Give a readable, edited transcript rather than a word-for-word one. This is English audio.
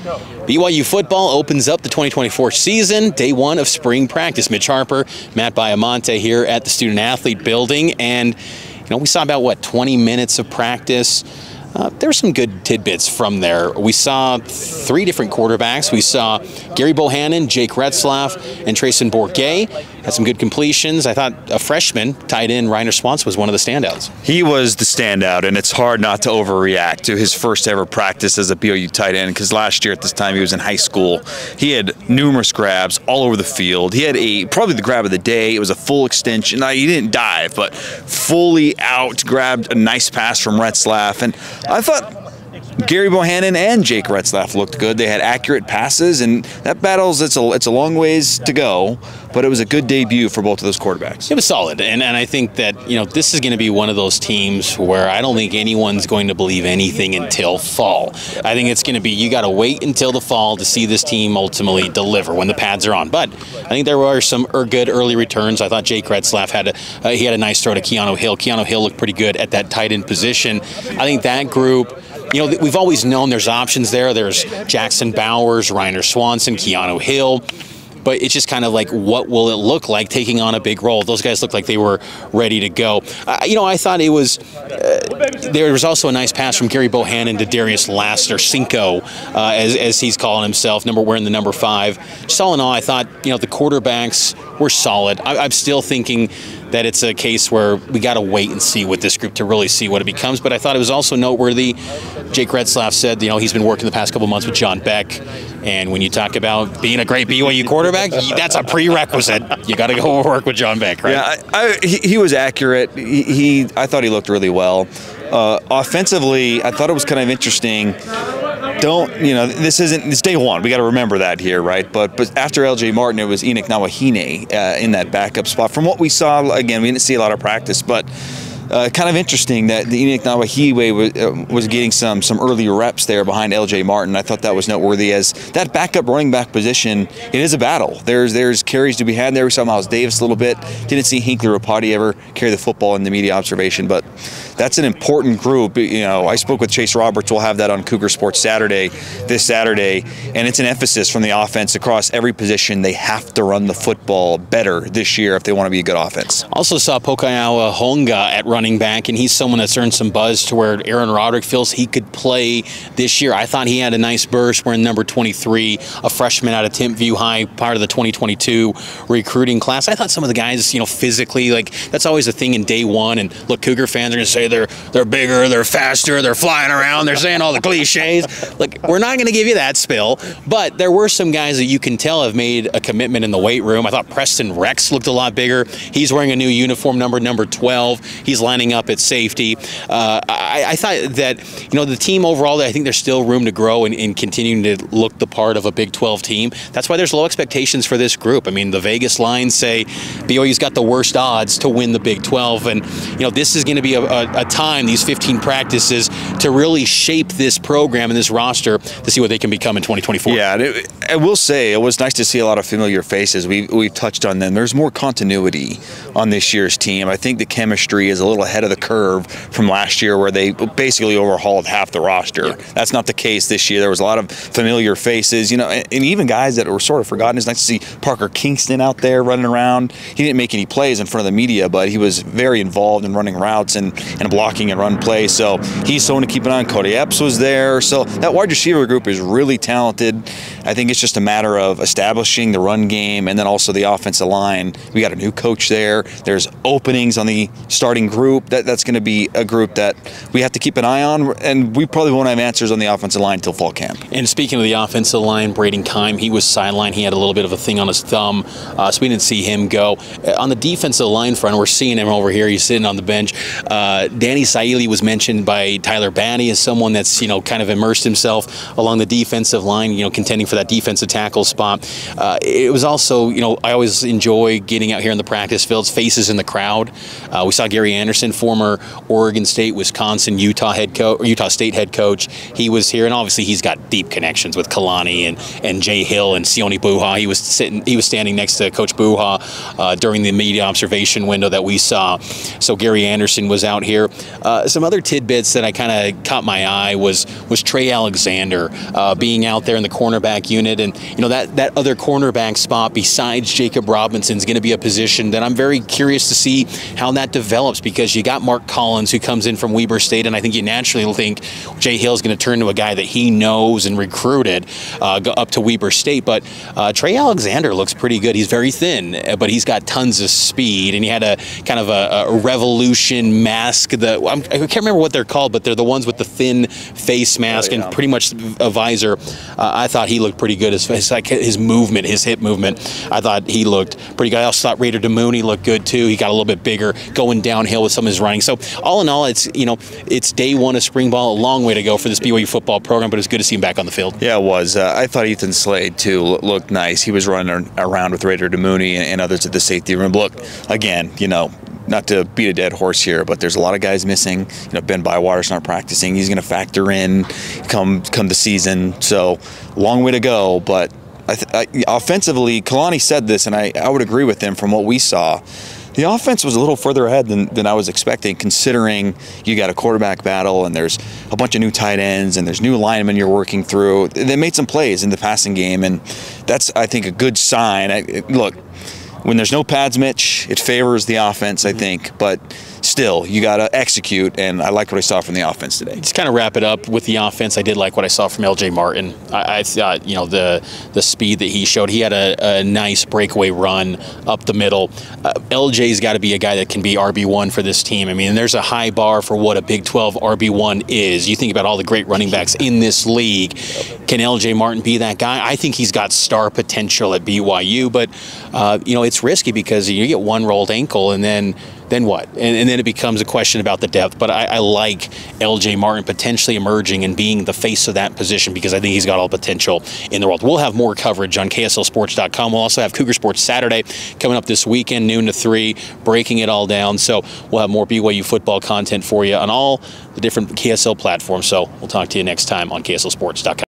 BYU football opens up the 2024 season, day one of spring practice. Mitch Harper, Matt Baiamonte here at the Student Athlete Building, and we saw about 20 minutes of practice. There were some good tidbits from there. We saw 3 different quarterbacks. We saw Gary Bohannon, Jake Retzlaff, and Trayson Bourget had some good completions. I thought a freshman tight end, Reiner Swanson, was one of the standouts. He was the standout, and it's hard not to overreact to his first ever practice as a BYU tight end, because last year at this time he was in high school. He had numerous grabs all over the field. He had probably the grab of the day. It was a full extension. Now, he didn't dive, but fully out, grabbed a nice pass from Retzlaff. And I thought Gary Bohannon and Jake Retzlaff looked good. They had accurate passes, and that battles, it's a long ways to go, but it was a good debut for both of those quarterbacks. It was solid, and I think that this is going to be one of those teams where I don't think anyone's going to believe anything until fall. I think it's going to be, you got to wait until the fall to see this team ultimately deliver when the pads are on. But I think there were some good early returns. I thought Jake Retzlaff had a nice throw to Keanu Hill. Keanu Hill looked pretty good at that tight end position. I think that group, we've always known there's options there. There's Jackson Bowers, Reiner Swanson, Keanu Hill. But it's just kind of like, what will it look like taking on a big role? Those guys looked like they were ready to go. I thought it was, there was also a nice pass from Gary Bohannon to Darius Laster, Cinco, as he's calling himself, wearing the number 5. Just all in all, I thought, the quarterbacks were solid. I'm still thinking that it's a case where we got to wait and see with this group to really see what it becomes. But I thought it was also noteworthy. Jake Retzlaff said, he's been working the past couple months with John Beck. And when you talk about being a great BYU quarterback, that's a prerequisite. You got to go work with John Beck, right? Yeah, he was accurate. I thought he looked really well. Offensively, I thought it was kind of interesting. It's day one. We got to remember that here, right? But after LJ Martin, it was Enoch Nawahine in that backup spot. From what we saw, again, we didn't see a lot of practice, but kind of interesting that the Enoch Nawahine was getting some early reps there behind LJ Martin. I thought that was noteworthy, as that backup running back position, it is a battle. There's carries to be had there. We saw Miles Davis a little bit. Didn't see Hinckley Rapati ever carry the football in the media observation, but that's an important group. I spoke with Chase Roberts. We'll have that on Cougar Sports this Saturday, and it's an emphasis from the offense across every position. They have to run the football better this year if they want to be a good offense. Also saw Pokayawa Honga at running back, and he's someone that's earned some buzz to where Aaron Roderick feels he could play this year. I thought he had a nice burst. We're in number 23, a freshman out of Timpview High, part of the 2022 recruiting class. I thought some of the guys, physically, that's always a thing in day one. And look, Cougar fans are going to say they're bigger, they're faster, they're flying around, they're saying all the cliches. Look, we're not going to give you that spill, but there were some guys that you can tell have made a commitment in the weight room. I thought Preston Rex looked a lot bigger. He's wearing a new uniform, number 12. He's lining up at safety. I thought that, the team overall, I think there's still room to grow and continuing to look the part of a Big 12 team. That's why there's low expectations for this group. I mean, the Vegas lines say BYU's got the worst odds to win the Big 12, and this is going to be a time, these 15 practices, to really shape this program and this roster to see what they can become in 2024. Yeah, I will say it was nice to see a lot of familiar faces. We've touched on them. There's more continuity on this year's team. I think the chemistry is a little ahead of the curve from last year, where they basically overhauled half the roster. Yeah. That's not the case this year. There was a lot of familiar faces, and even guys that were sort of forgotten. It's nice to see Parker Kingston out there running around. He didn't make any plays in front of the media, but he was very involved in running routes and blocking and run plays. So he's someone to keep an eye on. Cody Epps was there. So that wide receiver group is really talented. I think it's just a matter of establishing the run game, and then also the offensive line. We got a new coach there. There's openings on the starting group. That's going to be a group that we have to keep an eye on, and we probably won't have answers on the offensive line until fall camp. And speaking of the offensive line, Braden Keim, he was sidelined. He had a little bit of a thing on his thumb, so we didn't see him go. On the defensive line front, we're seeing him over here. He's sitting on the bench. Danny Saili was mentioned by Tyler Batty as someone that's, kind of immersed himself along the defensive line, contending for that defensive tackle spot. It was also, I always enjoy getting out here in the practice fields, faces in the crowd. We saw Gary Anderson Anderson, former Oregon State, Wisconsin, Utah State head coach. He was here, and obviously he's got deep connections with Kalani and Jay Hill and Sione Buha. He was standing next to Coach Buha during the media observation window that we saw. So Gary Anderson was out here. Some other tidbits that I kind of caught my eye was Trey Alexander being out there in the cornerback unit, and that other cornerback spot besides Jacob Robinson is going to be a position that I'm very curious to see how that develops, because you got Mark Collins who comes in from Weber State, and I think you naturally think Jay Hill's going to turn to a guy that he knows and recruited up to Weber State. But Trey Alexander looks pretty good. He's very thin, but he's got tons of speed, and he had a kind of a Revolution mask. I can't remember what they're called, but they're the ones with the thin face mask and pretty much a visor. I thought he looked pretty good. His movement, his hip movement, I thought he looked pretty good. I also thought Raider DeMooney looked good too. He got a little bit bigger going downhill with some of his running. So all in all, it's day one of spring ball. A long way to go for this BYU football program, but it's good to see him back on the field. Yeah, it was. I thought Ethan Slade too looked nice. He was running around with Raider DeMooney and others at the safety room. Look, again, not to beat a dead horse here, but there's a lot of guys missing. Ben Bywater's not practicing. He's going to factor in come the season. So long way to go. But offensively, Kalani said this, and I would agree with him from what we saw. The offense was a little further ahead than I was expecting, considering you got a quarterback battle and there's a bunch of new tight ends and there's new linemen you're working through. They made some plays in the passing game, and that's, I think, a good sign. Look, when there's no pads, Mitch, it favors the offense, I think, but still, you got to execute, and I liked what I saw from the offense today. Just kind of wrap it up with the offense. I did like what I saw from LJ Martin. I thought, the speed that he showed. He had a nice breakaway run up the middle. LJ's got to be a guy that can be RB1 for this team. I mean, there's a high bar for what a Big 12 RB1 is. You think about all the great running backs in this league. Can LJ Martin be that guy? I think he's got star potential at BYU, but, it's risky because you get one rolled ankle and then what? And then it becomes a question about the depth. But I like LJ Martin potentially emerging and being the face of that position, because I think he's got all the potential in the world. We'll have more coverage on KSLSports.com. We'll also have Cougar Sports Saturday coming up this weekend, noon to 3, breaking it all down. So we'll have more BYU football content for you on all the different KSL platforms. So we'll talk to you next time on KSLSports.com.